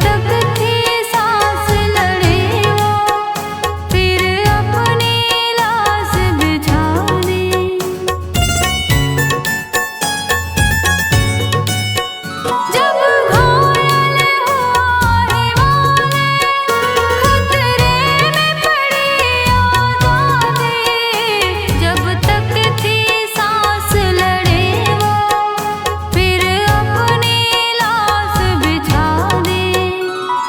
तक थी सांस लड़े वो, फिर अपनी लाश बिछा दी। जब घायल हुआ हिमालय, खतरे में पड़ी आजादी। जब तक थी सांस लड़े वो, फिर अपनी लाश बिछा दी।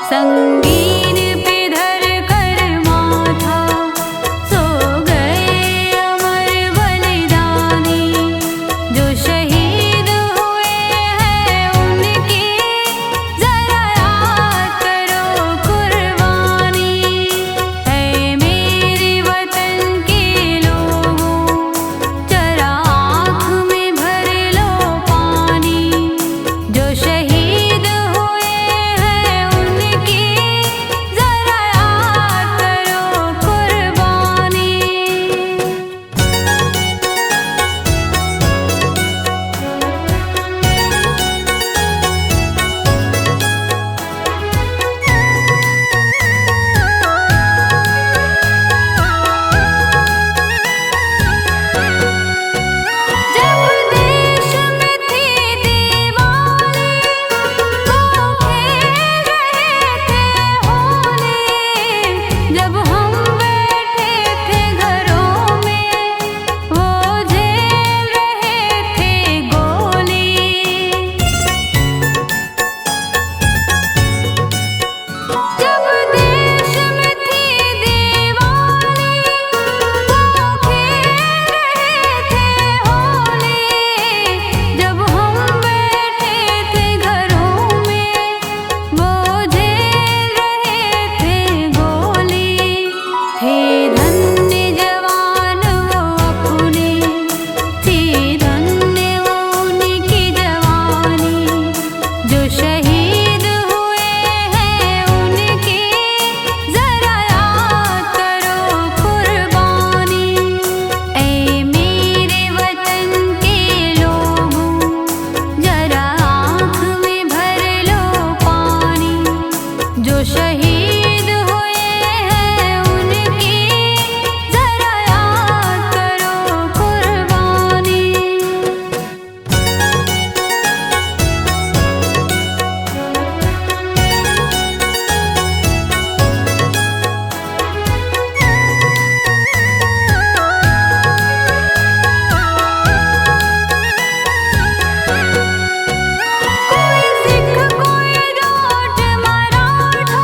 संगीन पे धर कर माथा सो गए अमर बलिदानी। जो शहीद हुए हैं उनकी जरा याद करो कुर्बानी। है मेरे वतन के लोगों, जरा आँख में भर लो पानी। जो शहीद हुए हैं उनकी जरा याद करो कुर्बानी। जब देश में थी दीवाली, वो खेल रहे थे होली। जब हम बैठे थे घरों में, वो झेल रहे थे गोली। जब देश में थी दीवाली, वो खेल रहे थे होली। जब हम बैठे थे घरों में, वो झेल रहे थे गोली। थे धन्य जवान वो अपने, थी धन्य वो उनकी जवानी। जो शहीद हुए हैं उनकी जरा याद करो कुर्बानी। ऐ मेरे वतन के लोगों, जरा आँख में भर लो पानी। जो शहीद हुए हैं उनकी जरा याद करो कुर्बानी। कोई सिख कोई जाट मराठा,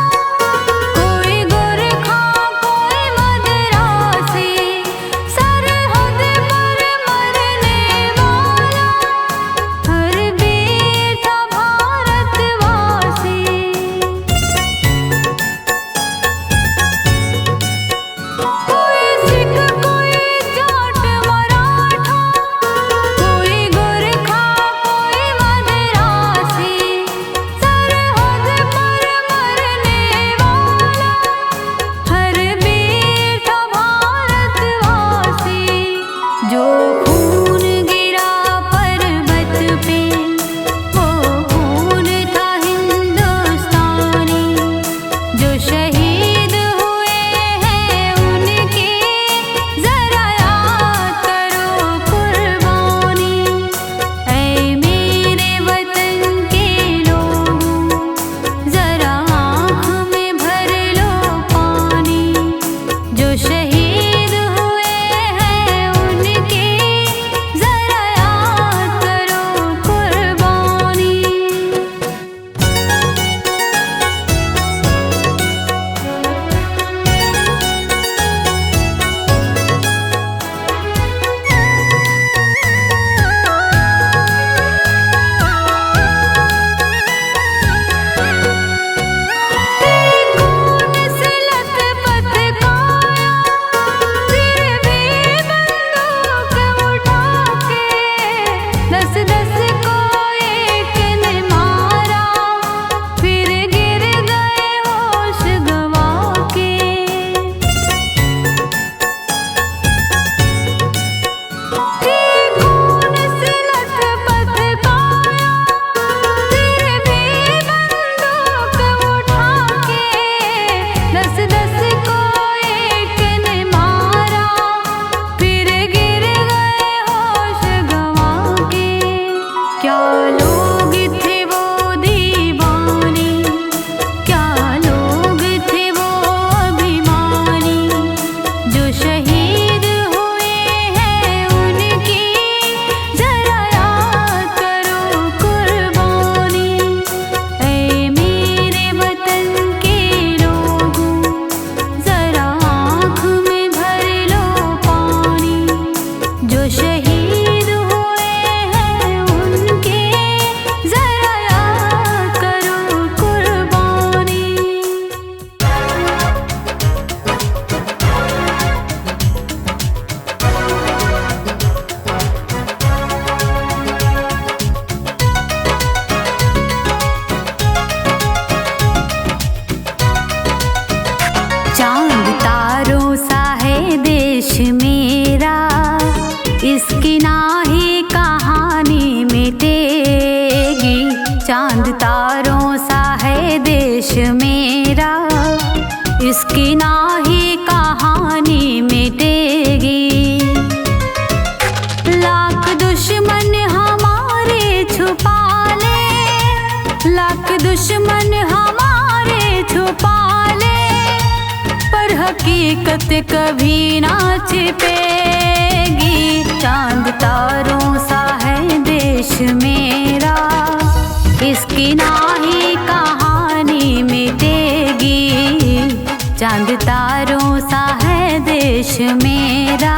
मेरा, इसकी ना ही कहानी मिटेगी। लाख दुश्मन हमारे छुपा ले, लाख दुश्मन हमारे छुपा ले, पर हकीकत कभी ना छिपेगी। चांद तारों सा है देश मेरा, इसकी ना ही कहानी मिटेगी। चांद तारों सा है देश मेरा,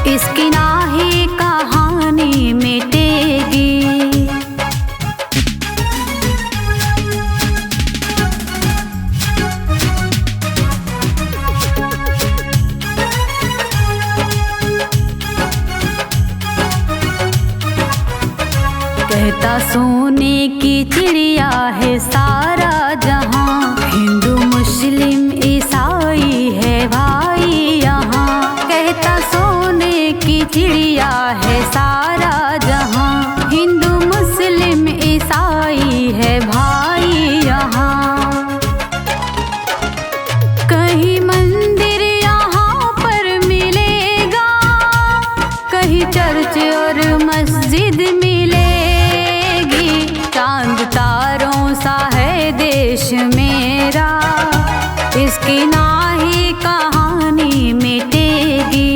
इसकी ना ही कहानी मिटेगी। कहता सोने की चिड़िया है सारा जहां, हिंदू मुस्लिम ईसाई है भाई यहाँ। कहता सोने की चिड़िया है सारा जहां, हिंदू मुस्लिम ईसाई है भाई यहाँ। कहीं मंदिर यहाँ पर मिलेगा, कहीं चर्च और मस्जिद मिलेगी। चांद तारों सा है देश मेरा, इसकी ना ही कहानी मिटेगी।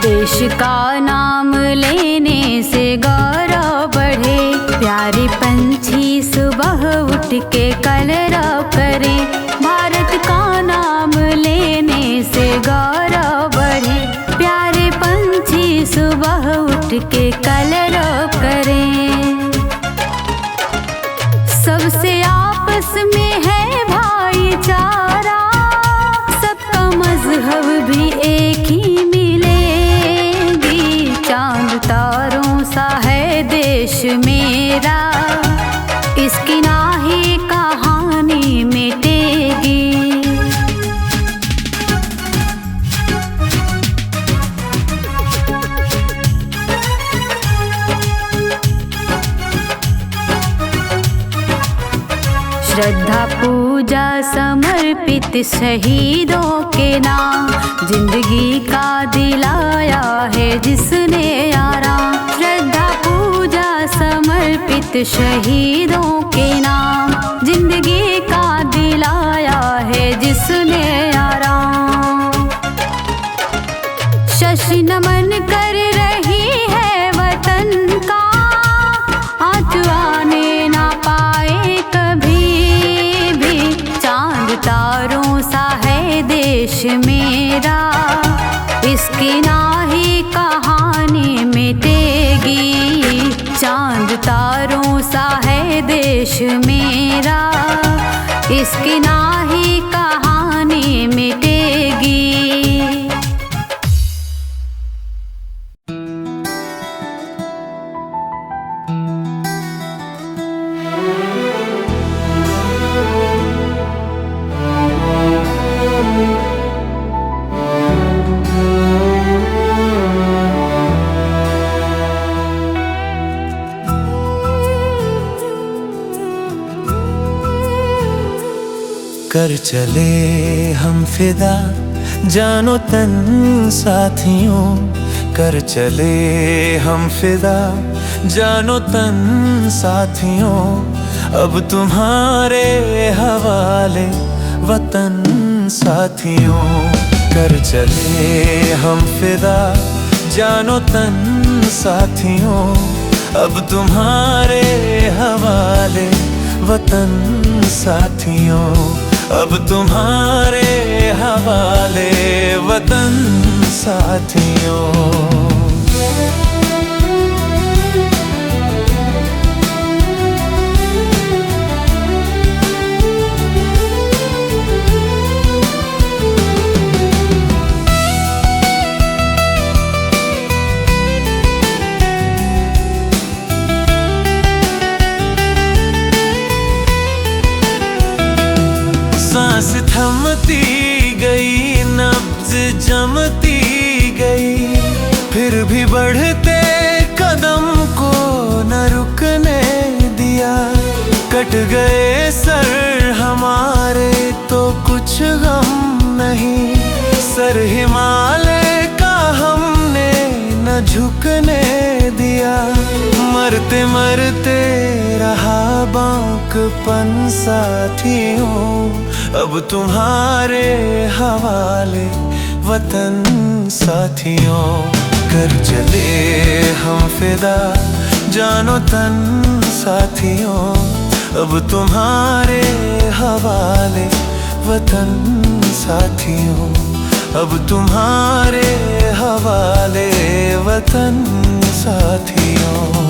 देश का नाम लेने से गौरव बढ़े, प्यारे पंछी सुबह उठ के कलरव करें। भारत का नाम लेने से गौरव बढ़े, प्यारे पंछी सुबह उठ के कलरव करें। सबसे आपस में है भाईचारा, सबका मजहब भी एक ही मिलेगी। चांद तारों सा है देश मेरा, इसकी ना ही कहानी मिटेगी। श्रद्धा पूजा समर्पित शहीदों के नाम, जिंदगी का दिलाया है जिसने आराम। श्रद्धा पूजा समर्पित शहीदों के नाम, जिंदगी का दिलाया है जिसने आराम। शशि नमन कर रही है वतन का, आँच आने ना पाए कभी भी। चांद तारों सा है देश मेरा, इसकी ना ही कहानी मिटेगी। चांद तारों सा है देश मेरा, इसकी ना ही कहानी मिटेगी। कर चले हम फिदा जानो तन साथियों, कर चले हम फिदा जानो तन साथियों। अब तुम्हारे हवाले वतन साथियों, कर चले हम फिदा जानो तन साथियों। अब तुम्हारे हवाले वतन साथियों, अब तुम्हारे हवाले वतन साथियों। सांस थमती कट गए सर हमारे तो कुछ गम नहीं, सर हिमालय का हमने न झुकने दिया। मरते मरते रहा बांकपन साथियों, अब तुम्हारे हवाले वतन साथियों। कर चले हम फिदा जानो तन साथियों, अब तुम्हारे हवाले वतन साथियों, अब तुम्हारे हवाले वतन साथियों।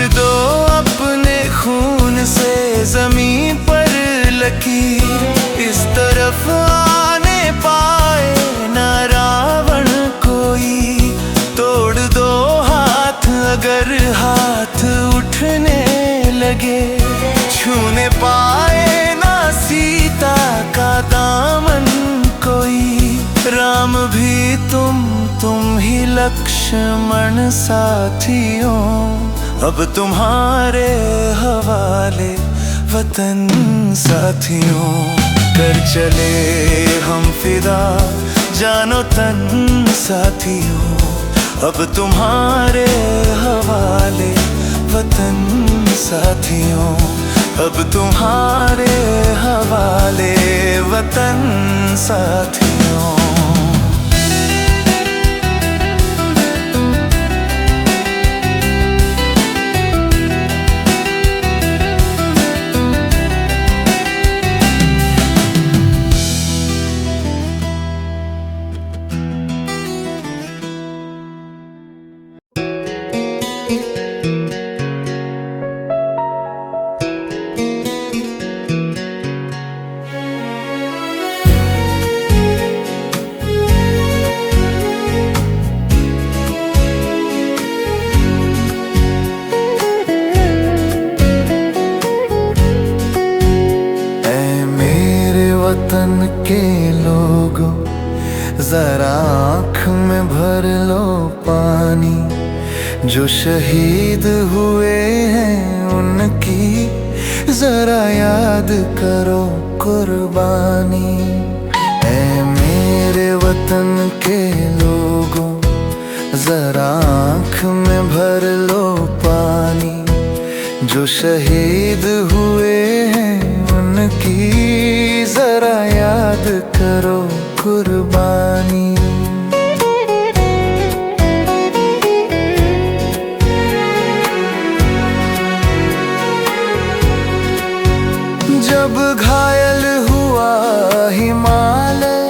दो अपने खून से जमीन पर लकीर, इस तरफ आने पाए न रावण कोई। तोड़ दो हाथ अगर हाथ उठने लगे, छूने पाए ना सीता का दामन कोई। राम भी तुम ही लक्ष्मण साथियों, अब तुम्हारे हवाले वतन साथियों। कर चले हम फिदा जानो तन साथियों, अब तुम्हारे हवाले वतन साथियों, अब तुम्हारे हवाले वतन साथियों। वतन के लोगों जरा आँख में भर लो पानी, जो शहीद हुए हैं उनकी जरा याद करो कुर्बानी। ऐ मेरे वतन के लोगों जरा आँख में भर लो पानी, जो शहीद हुए हैं उनकी जरा याद करो कुर्बानी। जब घायल हुआ हिमालय,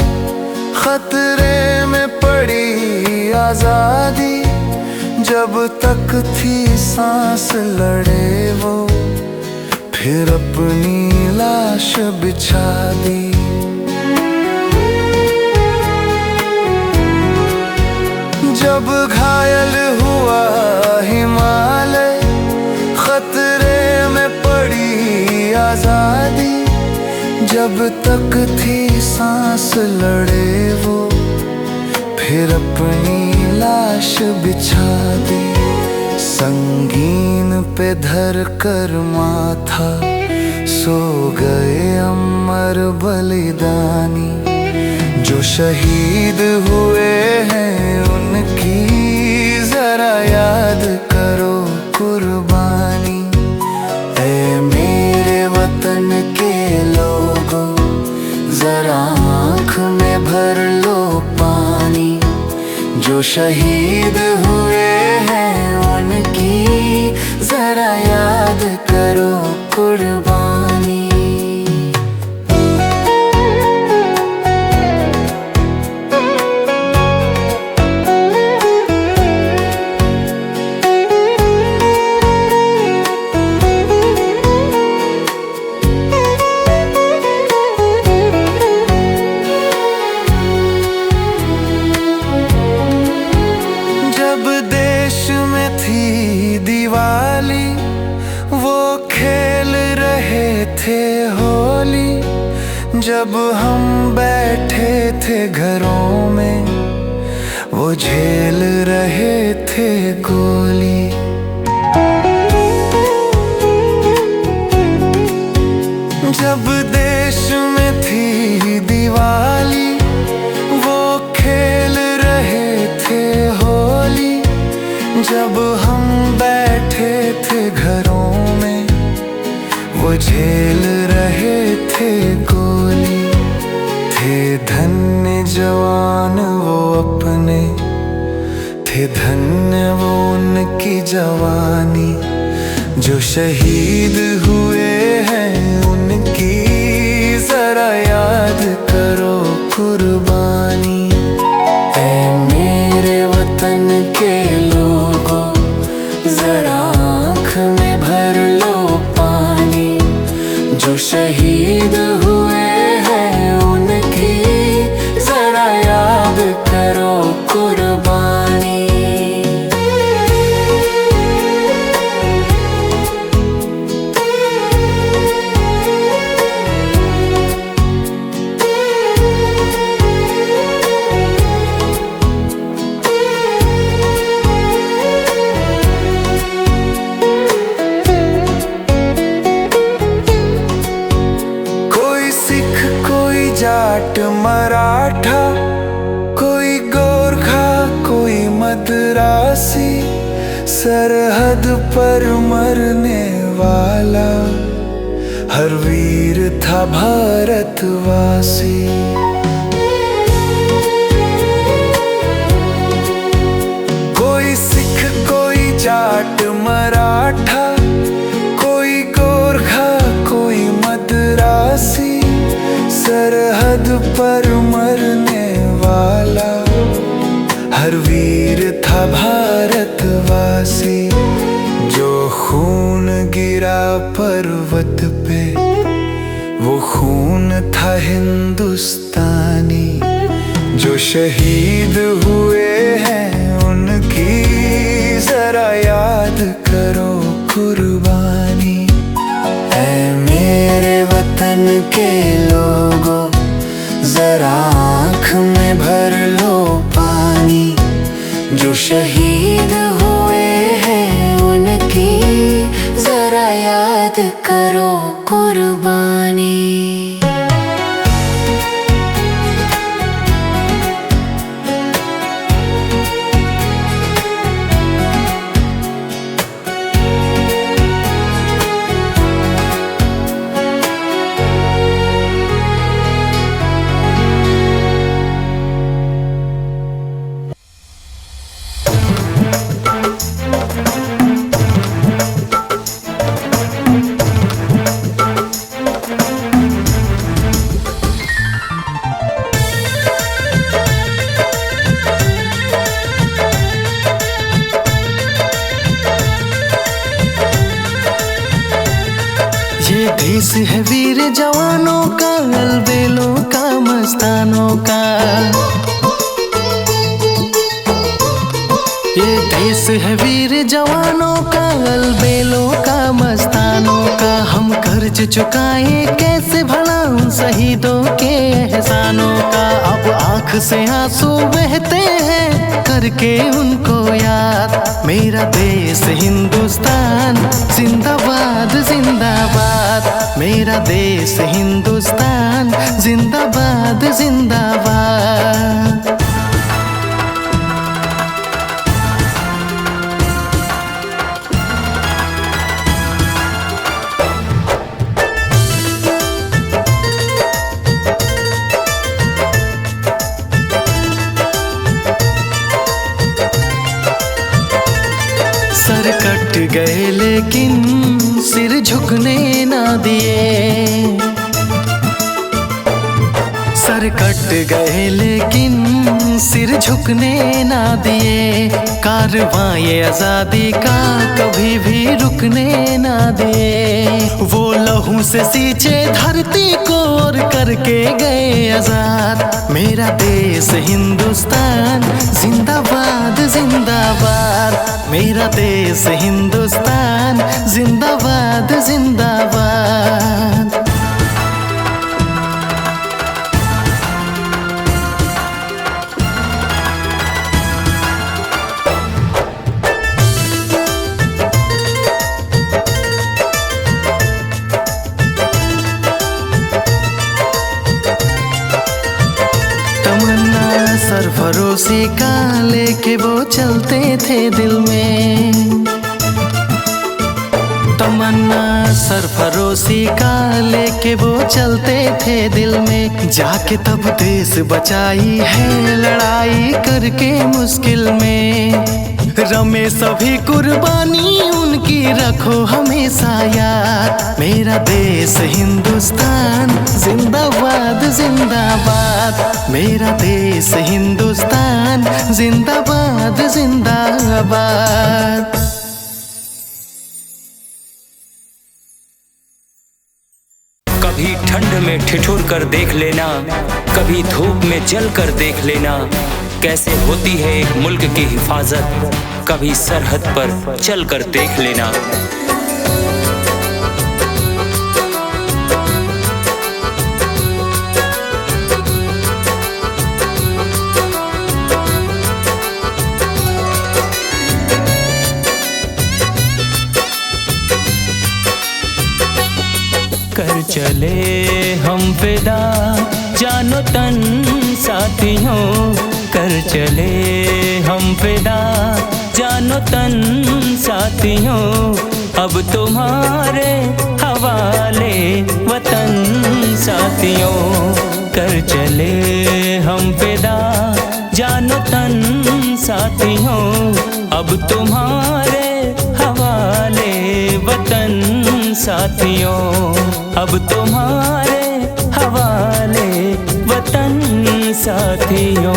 खतरे में पड़ी आजादी, जब तक थी सांस लड़े वो फिर अपनी लाश बिछा दी। जब घायल हुआ हिमालय, खतरे में पड़ी आजादी, जब तक थी सांस लड़े वो फिर अपनी लाश बिछा दी। संगीन पे धर कर माथा सो गए अमर बलिदानी, जो शहीद हुए हैं उनकी जरा याद करो कुर्बानी। ऐ मेरे वतन के लोगों जरा आँख में भर लो पानी, जो शहीद हुए हैं उनकी जरा याद करो कुर्बानी। जब हम बैठे थे घरों में, वो झेल रहे थे गोली। जब देश में थी दिवाली, वो खेल रहे थे होली। जब हम बैठे थे घरों में, वो झेल रहे थे गोली। थे धन्य जवान वो अपने, थे धन्य वो उनकी जवानी। जो शहीद हुए हैं उनकी जरा याद करो कुर्बानी। ऐ मेरे वतन के लोगों, जरा आँख में भर लो पानी। जो शहीद हुए हैं उनकी जरा याद करो कुर्बानी। जाट मराठा, कोई गोरखा कोई मद्रासी, सरहद पर मरने वाला हर वीर था भारतवासी। कोई सिख कोई जाट मराठा, कोई गोरखा कोई मद्रासी, सरहद पर मरने वाला हर वीर था भारतवासी। जो खून गिरा पर्वत पे, वो खून था हिंदुस्तानी। जो शहीद हुए हैं उनकी जरा याद करो कुर्बानी। ऐ मेरे वतन के लोगों, जरा आँख में भर लो पानी। जो शहीद हुए हैं उनकी जरा याद करो कुर्बानी। ये देश है वीर जवानों का, अलबेलों का, मस्तानों का। ये देश है वीर जवानों का, अलबेलों का, मस्तानों का। हम कर्ज चुकाए कैसे भला उन शहीदों के एहसानों का। अब आँख से आंसू बहते हैं करके उनको याद। मेरा देश हिंदुस्तान जिंदाबाद जिंदाबाद। मेरा देश हिंदुस्तान जिंदाबाद जिंदाबाद। सर कट गए लेकिन सिर झुकने ना दिए। सर कट गए लेकिन सिर झुकने ना दिए। कारवां ये आजादी का कभी भी रुकने ना दिए। वो लहू से सींचे धरती को और करके गए आजाद। मेरा देश हिंदुस्तान जिंदाबाद जिंदाबाद। मेरा देश हिंदुस्तान जिंदाबाद जिंदाबाद। सरफरोशी का लेके वो चलते थे दिल में। तमन्ना सरफरोशी का लेके वो चलते थे दिल में। जाके तब देश बचाई है लड़ाई करके मुश्किल में। रमे सभी कुर्बानी उनकी रखो हमेशा याद। मेरा देश हिंदुस्तान जिंदाबाद जिंदाबाद। मेरा देश हिंदुस्तान जिंदाबाद जिंदाबाद। कभी ठंड में ठिठुर कर देख लेना, कभी धूप में जल कर देख लेना, कैसे होती है एक मुल्क की हिफाजत। कभी सरहद पर चल कर देख लेना। कर चले हम फिदा जानो तन साथियों। कर चले हम फिदा जानो तन साथियों। अब तुम्हारे हवाले वतन साथियों। कर चले हम फिदा जानो तन साथियों। अब तुम्हारे हवाले वतन साथियों। अब तुम्हारे हवाले वतन साथियों।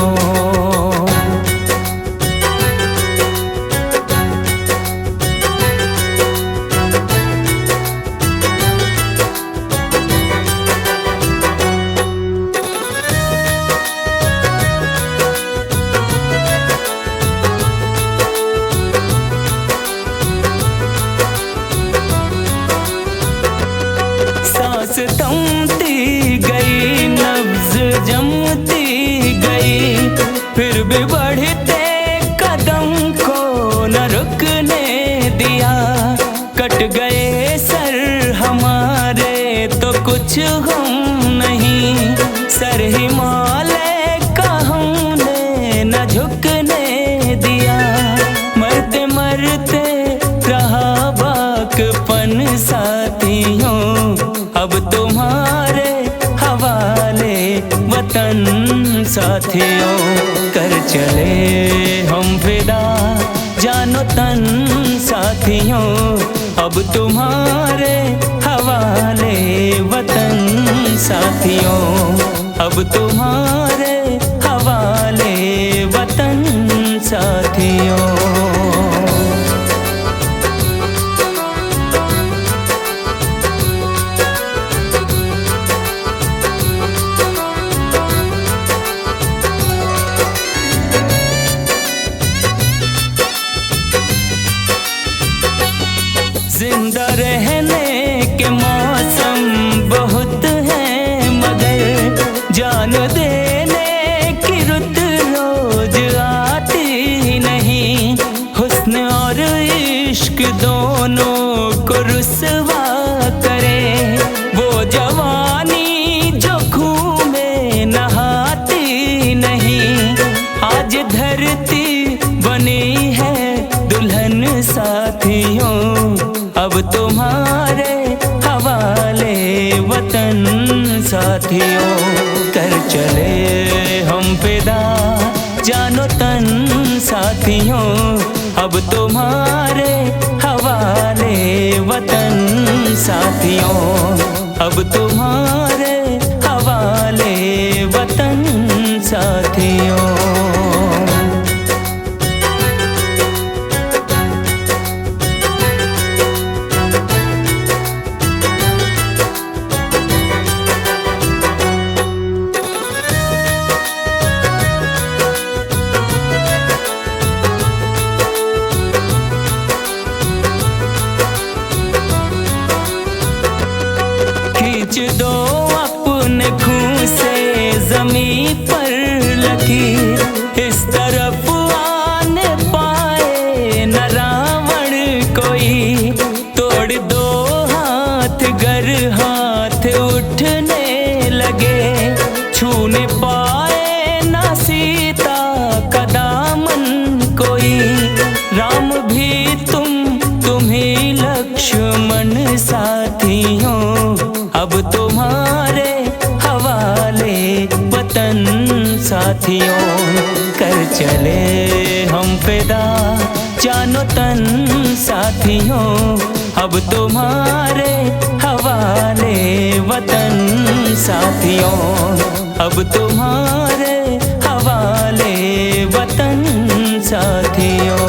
थमती गई नब्ज जमती गई, फिर भी बढ़ते कदम को न रुकने दिया। कट गए सर हमारे तो कुछ गम नहीं, सर हिमालय का हमने न झुकने दिया। मरते मरते रहा बाकपन साथियों। अब तुम्हारे हवाले वतन साथियों। कर चले हम फिदा जानो तन साथियों। अब तुम्हारे हवाले वतन साथियों। अब तुम्हारे हवाले वतन साथियों। जिंदा रहने के मौसम बहुत हैं, मगर जान देने की रुत रोज आती नहीं। हुस्न और इश्क दोनों को रुसवा करे, वो जवानी जो खून में नहाती नहीं। आज धरती बनी है दुल्हन साथियों। अब तुम्हारे हवाले वतन साथियों। कर चले हम फिदा जानो तन साथियों। अब तुम्हारे हवाले वतन साथियों। अब तुम्हारे हवाले वतन साथियों। खींच दो अपने खून से ज़मीं पर लकीर, इस तरफ आने पाए न रावण कोई। तोड़ दो हाथ गर हाथ उठने लगे, छूने पाए न सीता का साथियों कर चले हम फिदा जानो तन साथियों, अब तुम्हारे हवाले वतन साथियों, अब तुम्हारे हवाले वतन साथियों।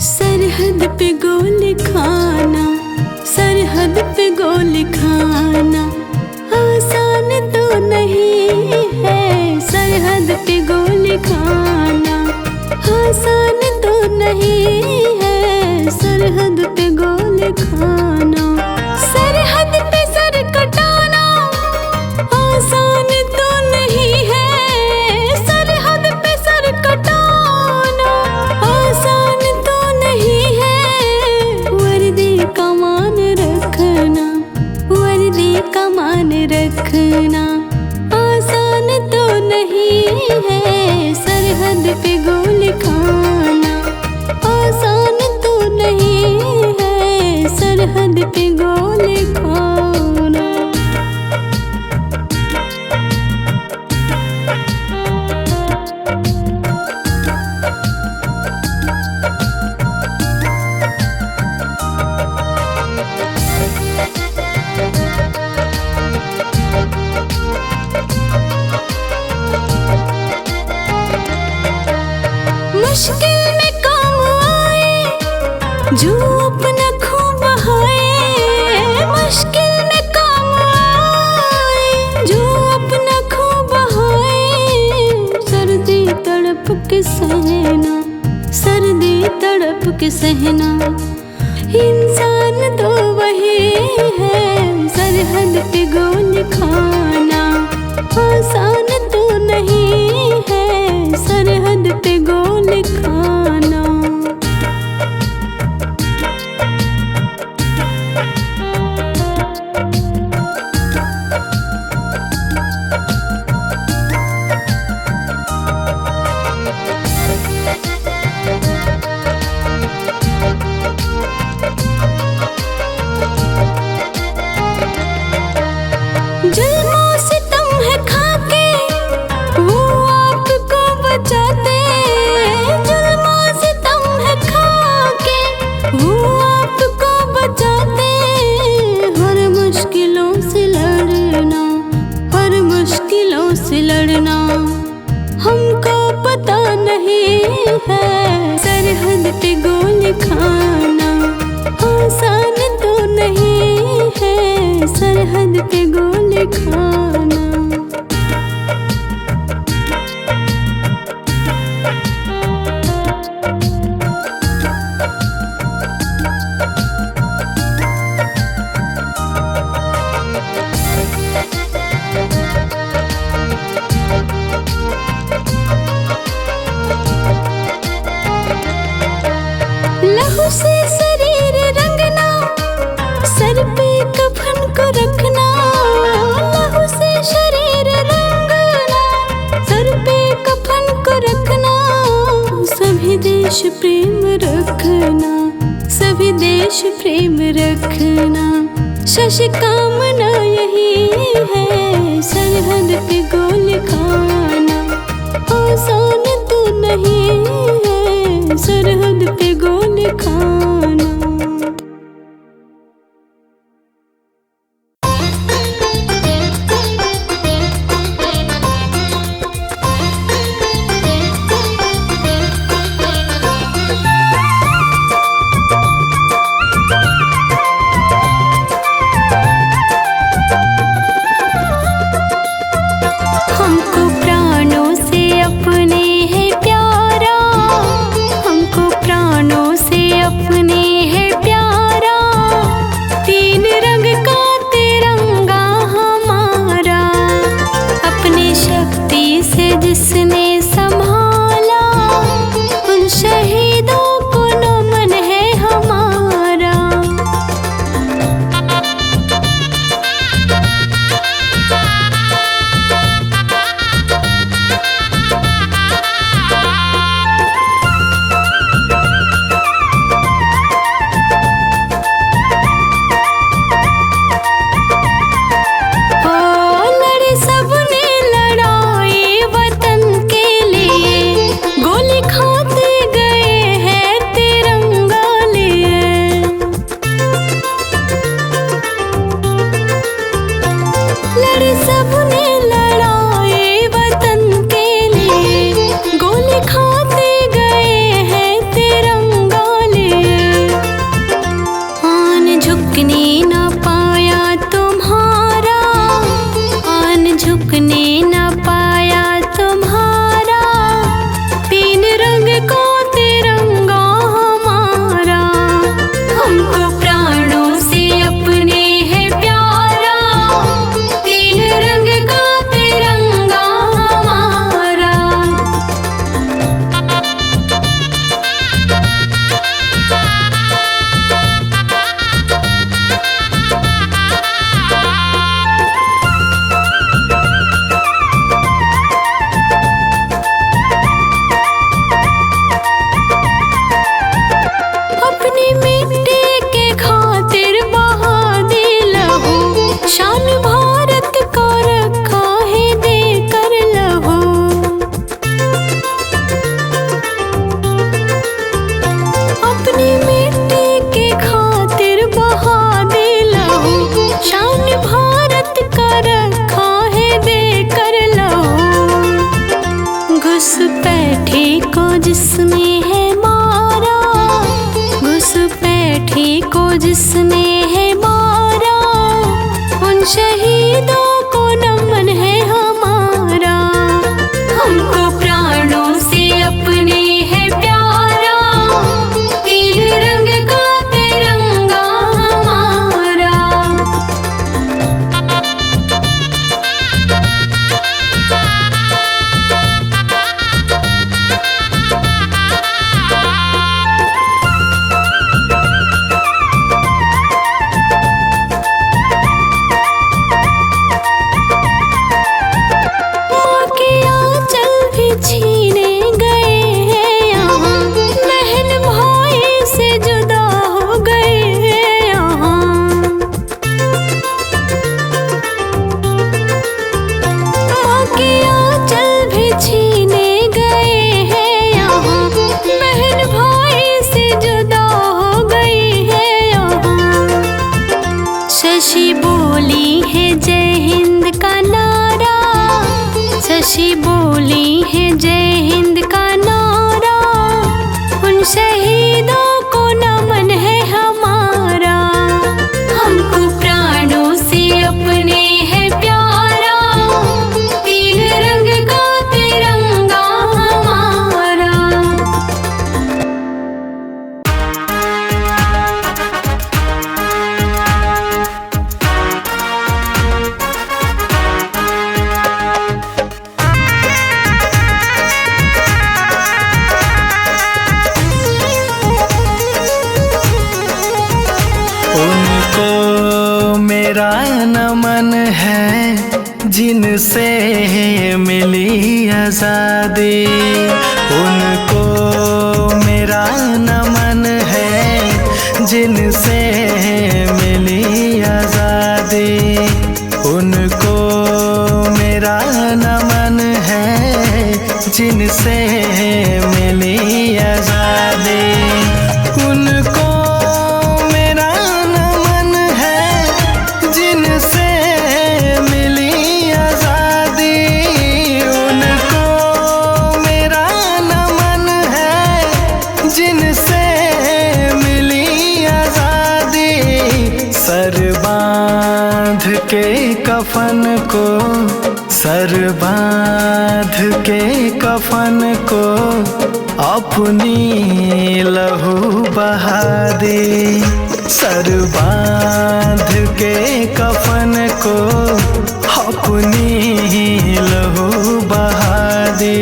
सरहद पे गोली खाना, सरहद पे गोली खाना आसान तो नहीं है। सरहद पे गोली खाना आसान तो नहीं है। सरहद पे गोली खाना, सरहद पे सर कटाना आसान तो नहीं है। सरहद पे सर कटाना आसान तो नहीं है। वर्दी कमान रखना, वर्दी कमान रखना आसान तो नहीं है। सरहद पे गोली खाना आसान तो नहीं है। सरहद पे गोली खाना। मुश्किल में काम आए जो अपना खून बहाए। मुश्किल में काम आए जो अपना खून बहाए। सर्दी तड़प के सहना, सर्दी तड़प के सहना इंसान तो वही है। सरहद पे गोली खाना आसान तो नहीं है। सरहद पे गोली खाना। जुल्मों से तुम है खाके वो आपको बचाते। जुल्मों से तुम है खाके वो आपको बचाते। हर मुश्किलों से लड़ना, हर मुश्किलों से लड़ना हमको पता नहीं है। सरहद पे गोली खाना आसान तो नहीं है। सरहद पे गोली खाना। लहू से शरीर रंगना, सर पे कफन को रखना। लहू से शरीर रंगना, सर पे कफन को रखना। सभी देश प्रेम रखना, सभी देश प्रेम रखना। शशि कामना यही है। सरहद पे गोली खाना आसान तो नहीं है। सरहद पे गोली खाना। हमको प्राणों से अपने है प्यारा, हमको प्राणों से अपने मेरा नमन है जिनसे मिली आजादी। उनको मेरा नमन है जिनसे मिली आजादी। उनको मेरा नमन है जिनसे मिली आजादी। उनको मेरा नमन है जिनसे मिली आजादी। उनको मेरा नमन है जिनसे मिली आजादी। सर बांध के कफन को, सर बांध के कफन को अपनी लहू बहा दे। सर बांध के कफन को अपनी लहू बहा दे।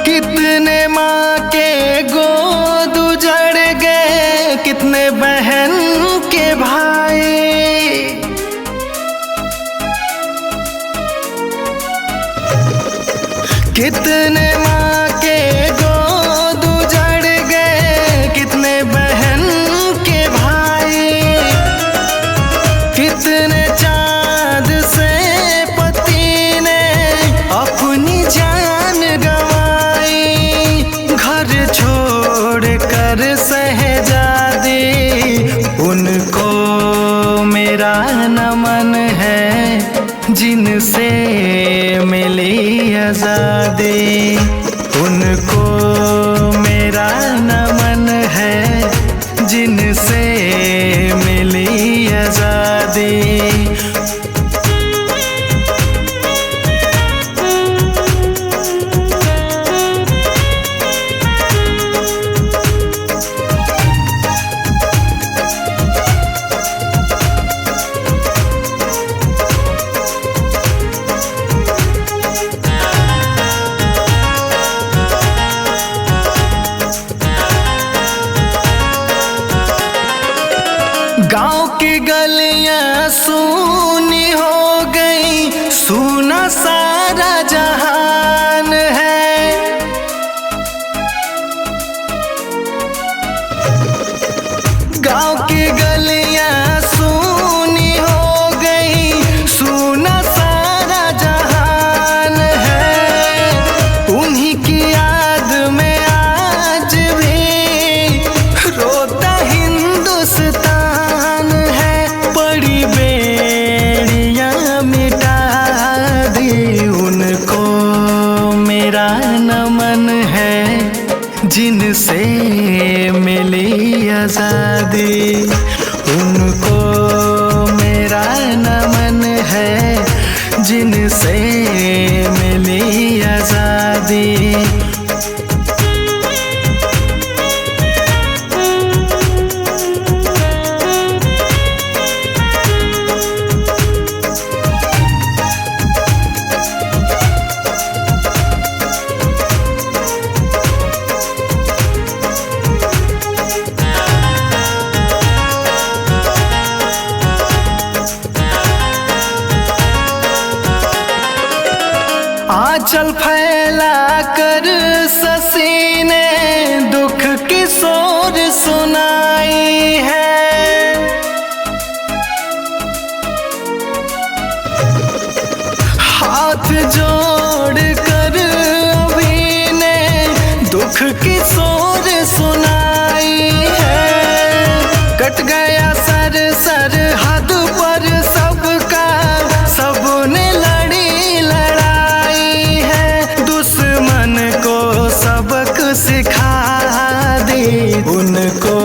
कितने माँ के गोद उजड़ गए, कितने बहन के भाई। कितने माँ के गोद उजड़ गए, कितने बहन के भाई। कितने चाँद से पति ने अपनी जान गंवाई। घर छोड़ कर शहजादी। उनको मेरा नमन है जिनसे मिली आजादी। उनको मेरा नमन है जिनसे मिली आजादी। गांव की गलियां सूनी हो गई, सूना सारा जहान है। गांव की गलियां सूनी हो गई, सूना सारा जहान है। उन्हीं की याद में आज भी रोता हिंदुस्तान है। बड़ी बेड़ियां मिटा दी। उनको मेरा नमन है जिनसे मिली आजादी। उनको मेरा नमन है जिनसे मिली आजादी। आंचल फैला कर शशि ने दुख की सोर सुनाई है। हाथ जोड़ कर अभी ने दुख की सोर सुनाई है। कट गया सर सरहद पर सबका, सबने लड़ी लड़ाई है। दुश्मन को सबक सिखा दी। उनको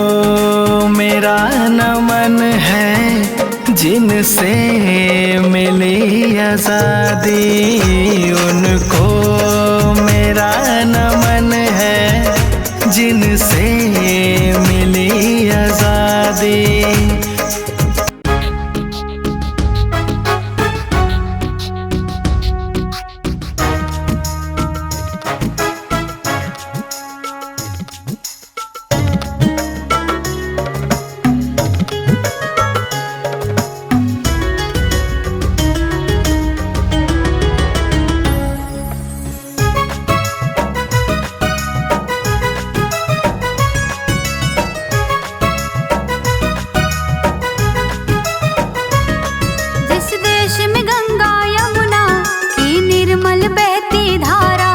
मेरा नमन है जिनसे मिली आजादी। उनको मेरा नमन है जिनसे मिली आजादी। जिस देश में गंगा यमुना की निर्मल बहती धारा,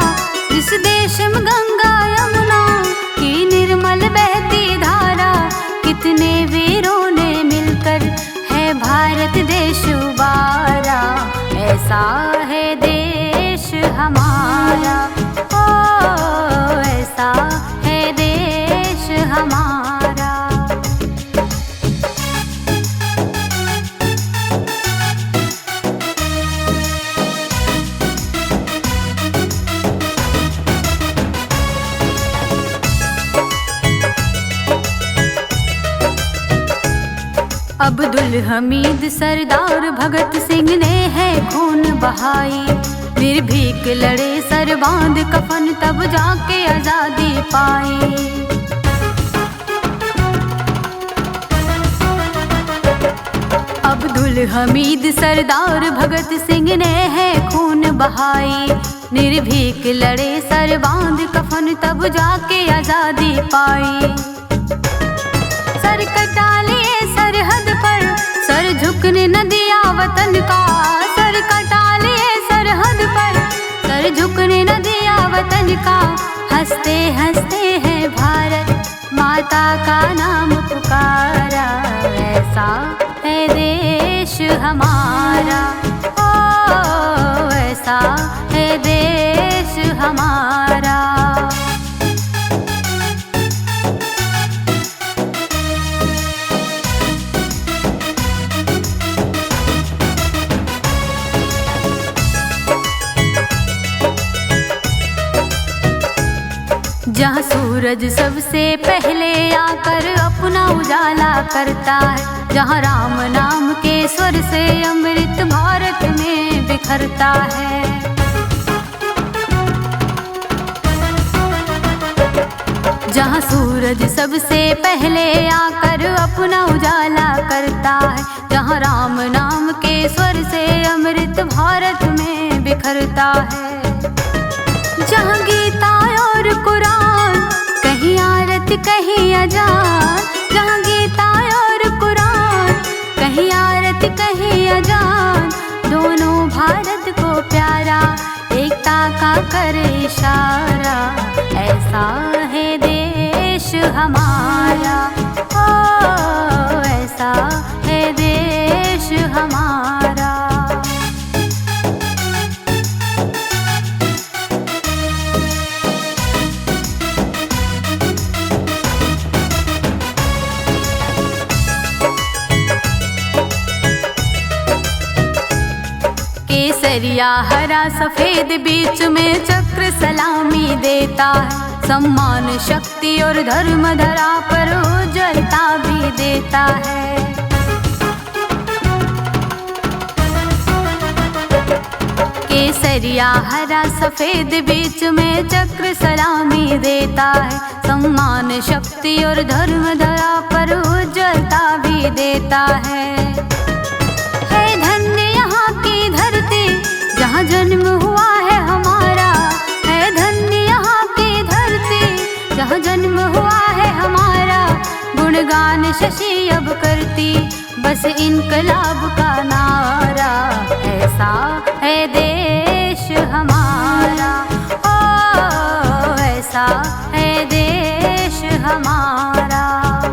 जिस देश में गंगा यमुना की निर्मल बहती धारा, कितने वीरों ने मिलकर है भारत देश उबारा। ऐसा है देश हमारा, ओ ऐसा है देश हमारा। अब्दुल हमीद सरदार भगत सिंह ने है खून बहाई, निर्भीक लड़े सर बांध कफन तब जाके आजादी पाई। अब्दुल हमीद सरदार भगत सिंह ने है खून बहाई, निर्भीक लड़े सर बांध कफन तब जाके आजादी पाई। सर कटा लिए सरहद पर, सर झुकने न दिया वतन का, सर कटा लिए सरहद पर, सर झुकने न दिया वतन का। हंसते हंसते हैं भारत माता का नाम पुकारा। ऐसा है देश हमारा, ओ ऐसा है देश हमारा। जहाँ सूरज सबसे पहले आकर अपना उजाला करता है, जहाँ राम नाम के स्वर से अमृत भारत में बिखरता है। जहाँ सूरज सबसे पहले आकर अपना उजाला करता है, जहाँ राम नाम के स्वर से अमृत भारत में बिखरता है। जहाँ गीता और कुरान कहीं आरत कहीं अजान, जहाँ गीता और कुरान कहीं आरत कहीं अजान, दोनों भारत को प्यारा एकता का करे इशारा। ऐसा है देश हमारा, ओ ऐसा है देश हमारा। केसरिया हरा सफेद बीच में चक्र सलामी देता है, सम्मान शक्ति और धर्म धरा पर उज्ज्वलता भी देता है। केसरिया हरा सफेद बीच में चक्र सलामी देता है, सम्मान शक्ति और धर्म धरा पर उज्ज्वलता भी देता है। धन्य यहाँ की धरती जहाँ जन्म हुआ है हमारा, है धन्य यहाँ की धरती जहाँ जन्म हुआ है हमारा। गुणगान शशि अब करती बस इनकलाब का नारा। ऐसा है देश हमारा, ओ ऐसा है देश हमारा,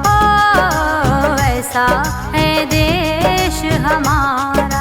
ओ ऐसा है देश हमारा।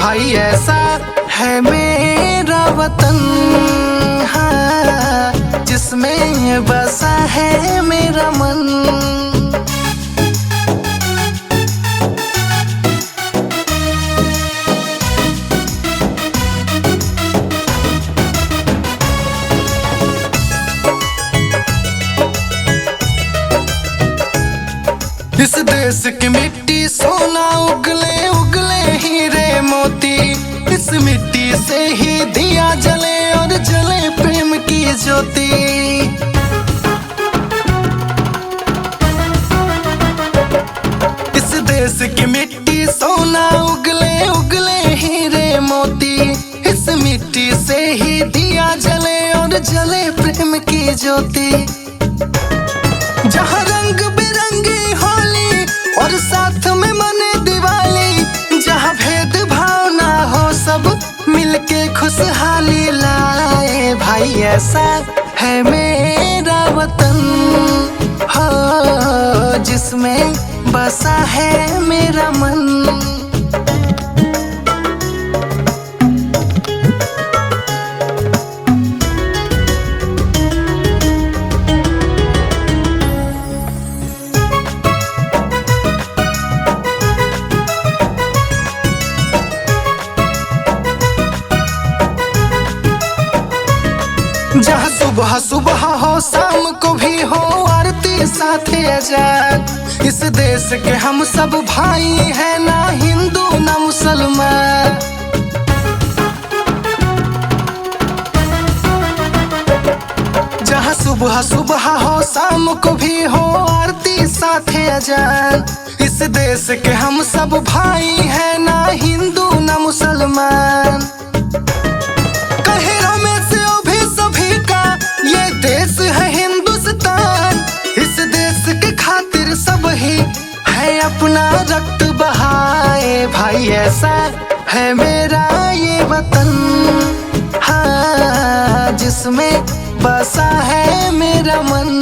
भाई ऐसा है मेरा वतन, हाँ, जिसमें बसा है मेरा मन। इस देश की मिट्टी सोना उगले उगले हीरे मोती, इस मिट्टी से ही दिया जले और जले प्रेम की ज्योति। इस देश की मिट्टी सोना उगले उगले हीरे मोती, इस मिट्टी से ही दिया जले और जले प्रेम की ज्योति। जहाँ रंग बिरंगी होली और साथ में मने दिवाली, जहाँ भेद भाव ना हो सब मिलके खुशहाली लाए। भाई ऐसा है मेरा वतन, हो जिसमें बसा है मेरा मन। जहाँ सुबह सुबह हो शाम को भी हो आरती साथे अजान। इस देश के हम सब भाई हैं, ना हिंदू ना मुसलमान। जहाँ सुबह सुबह हो शाम को भी हो आरती साथे अजान। इस देश के हम सब भाई हैं, ना हिंदू ना मुसलमान। देश है हिंदुस्तान, इस देश के खातिर सब ही है अपना रक्त बहाए। भाई ऐसा है मेरा ये वतन, हाँ, जिसमें बसा है मेरा मन।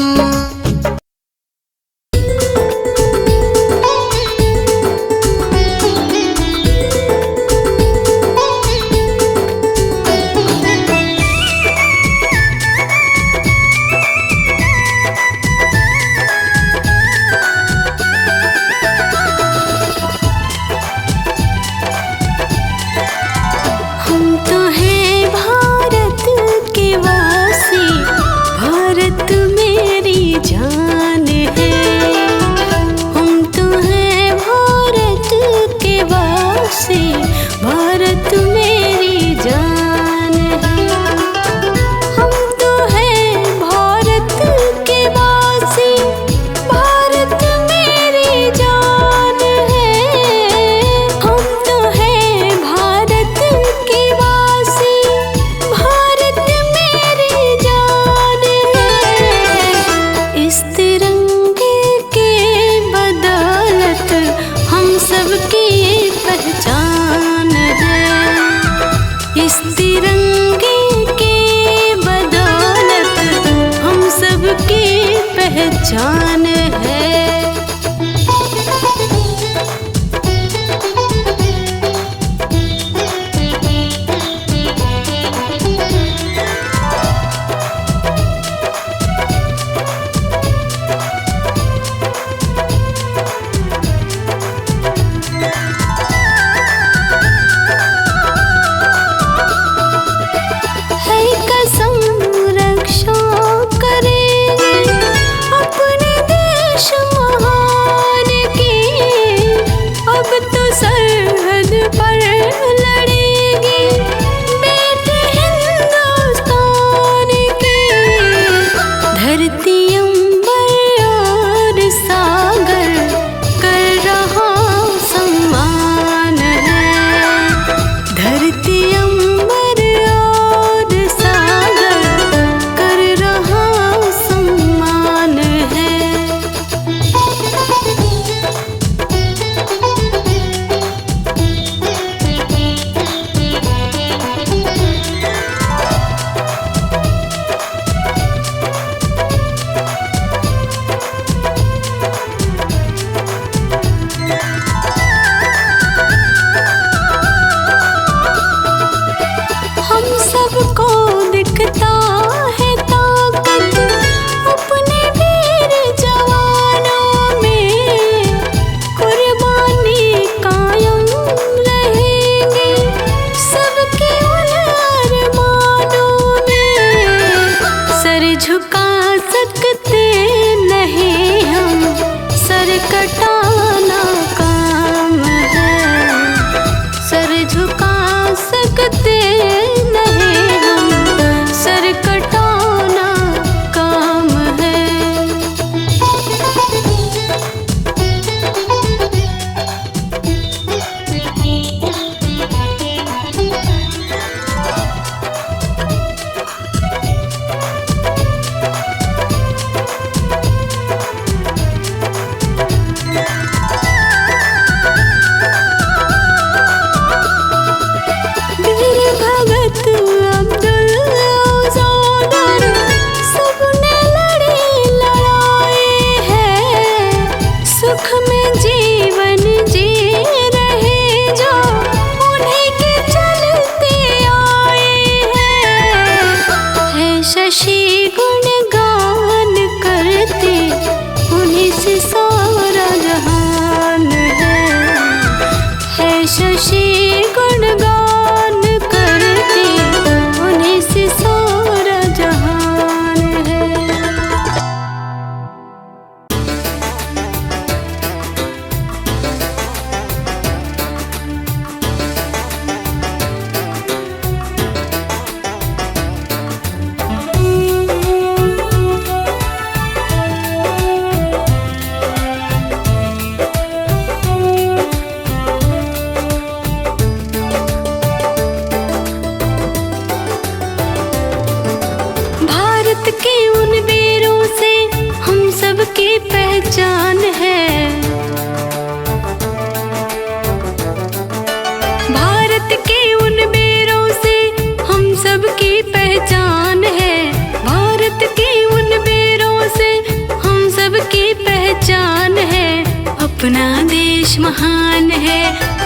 अपना देश महान है,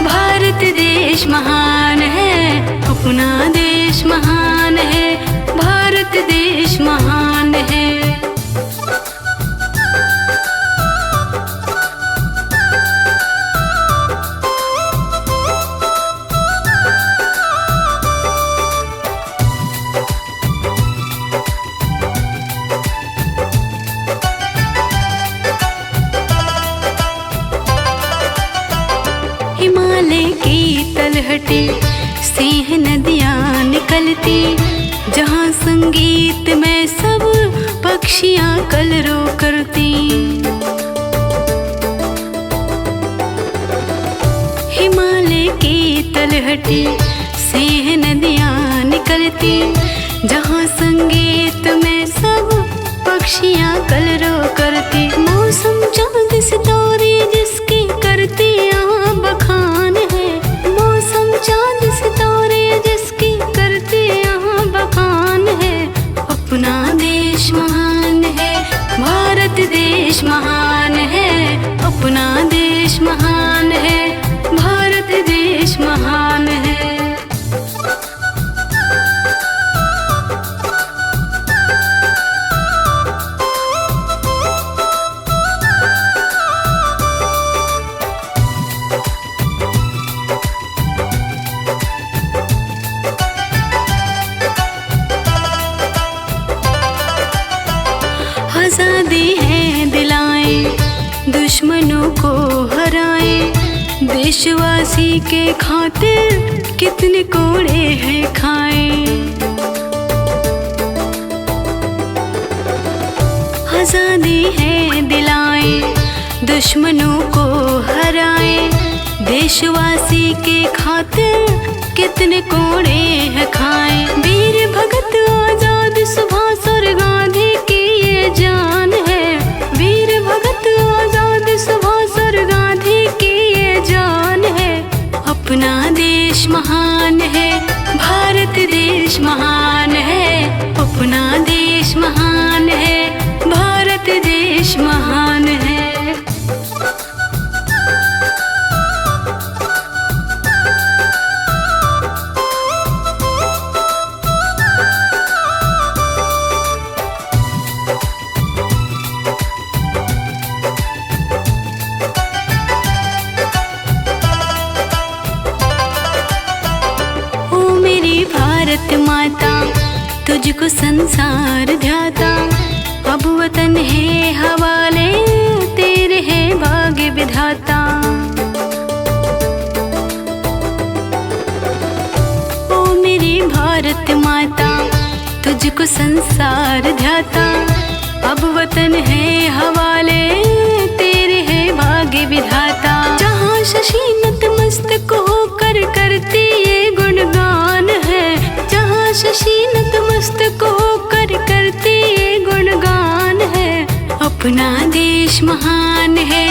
भारत देश महान है। अपना देश महान है, भारत देश महान है। हिमालय की तलहटी से है नदियाँ निकलती, जहाँ संगीत में सब पक्षियाँ कलरव करती। हिमालय की तलहटी से है नदियाँ निकलती, जहाँ संगीत में सब पक्षियाँ कलरव करती। मौसम चांद सितारे जिसकी करती यहाँ बखान है। मौसम चांद सितारे जिसकी करती यहाँ बखान है। अपना देश महान है, भारत देश महान है। अपना देश महान है, भारत देश महान है। आजादी है दिलाएं, दुश्मनों को हराएं। देशवासी के खातिर कितने कोड़े हैं खाएं। आजादी है दिलाएं, दुश्मनों को हराएं। देशवासी के खातिर कितने कोड़े हैं खाएं। वीर भगत आजाद सुभाष और गांधी की ये जान है। वीर भगत आजाद सुभाष और गांधी की ये जान है। अपना देश महान है, भारत देश महान है। अपना देश महान है, भारत देश महान है। भारत माता तुझको संसार ध्याता, अब वतन है हवाले तेरे है भाग्य विधाता। ओ मेरी भारत माता तुझको संसार ध्याता, अब वतन है हवाले तेरे है भाग्य विधाता। जहाँ शशि नतमस्तक होकर करती ये गुणगान है। जहाँ शशि नतमस्तक होकर करती ये गुणगान है। अपना देश महान है,